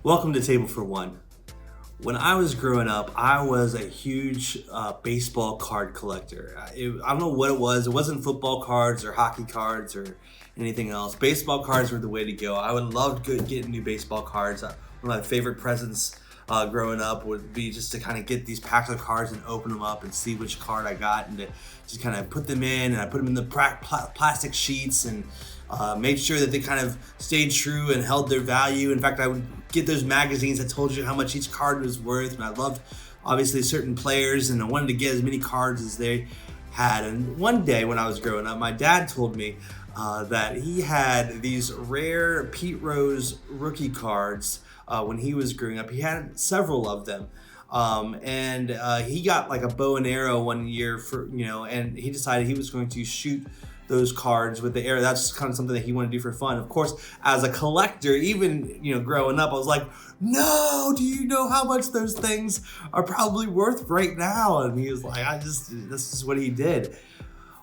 Welcome to Table for One. When I was growing up, I was a huge baseball card collector. I don't know what it was. It wasn't football cards or hockey cards or anything else. Baseball cards were the way to go. I would love getting new baseball cards. One of my favorite presents growing up would be just to kind of get these packs of cards and open them up and see which card I got, and to just kind of put them in, and I put them in the plastic sheets and made sure that they kind of stayed true and held their value. In fact, I would get those magazines that told you how much each card was worth, and I loved obviously certain players, and I wanted to get as many cards as they had. And one day when I was growing up, my dad told me that he had these rare Pete Rose rookie cards when he was growing up. He had several of them. And he got like a bow and arrow one year and he decided he was going to shoot those cards with the arrow. That's kind of something that he wanted to do for fun. Of course, as a collector, even growing up, I was like, no, do you know how much those things are probably worth right now? And he was like, this is what he did.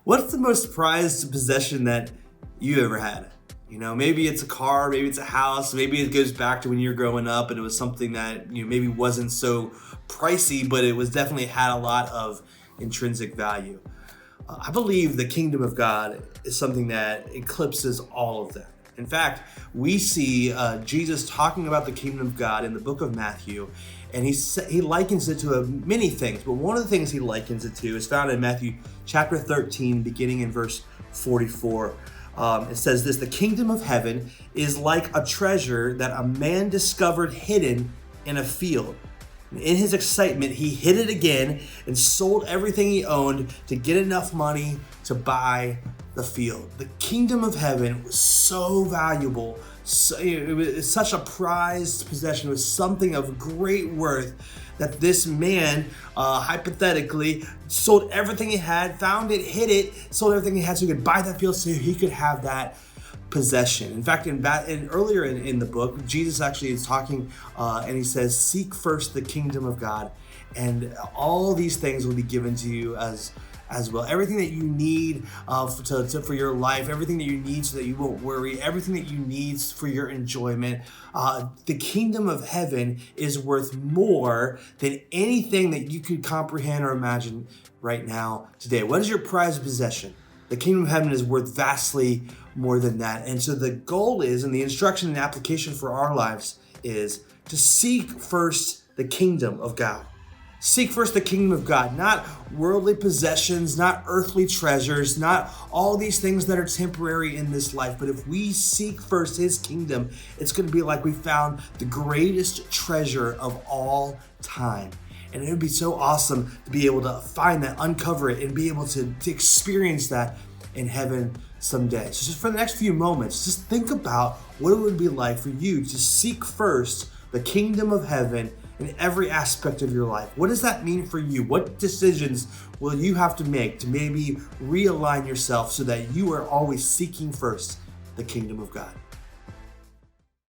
What's the most prized possession that you ever had? Maybe it's a car, maybe it's a house, maybe it goes back to when you were growing up and it was something that maybe wasn't so pricey, but it was definitely had a lot of intrinsic value. I believe the kingdom of God is something that eclipses all of that. In fact, we see Jesus talking about the kingdom of God in the book of Matthew, and he likens it to many things, but one of the things he likens it to is found in Matthew chapter 13, beginning in verse 44. It says this: the kingdom of heaven is like a treasure that a man discovered hidden in a field. In his excitement, he hid it again and sold everything he owned to get enough money to buy the field. The kingdom of heaven was so valuable. It was such a prized possession. It was something of great worth that this man, hypothetically, sold everything he had, found it, hid it, sold everything he had so he could buy that field so he could have that possession. In fact, earlier in the book, Jesus actually is talking and he says, seek first the kingdom of God, and all these things will be given to you as well. Everything that you need for your life, everything that you need so that you won't worry, everything that you need for your enjoyment. The kingdom of heaven is worth more than anything that you could comprehend or imagine right now today. What is your prized possession? The kingdom of heaven is worth vastly more than that. And so the goal is, and the instruction and application for our lives is, to seek first the kingdom of God. Seek first the kingdom of God, not worldly possessions, not earthly treasures, not all these things that are temporary in this life. But if we seek first his kingdom, it's going to be like we found the greatest treasure of all time. And it would be so awesome to be able to find that, uncover it, and be able to experience that in heaven someday. So just for the next few moments, just think about what it would be like for you to seek first the kingdom of heaven in every aspect of your life. What does that mean for you? What decisions will you have to make to maybe realign yourself so that you are always seeking first the kingdom of God?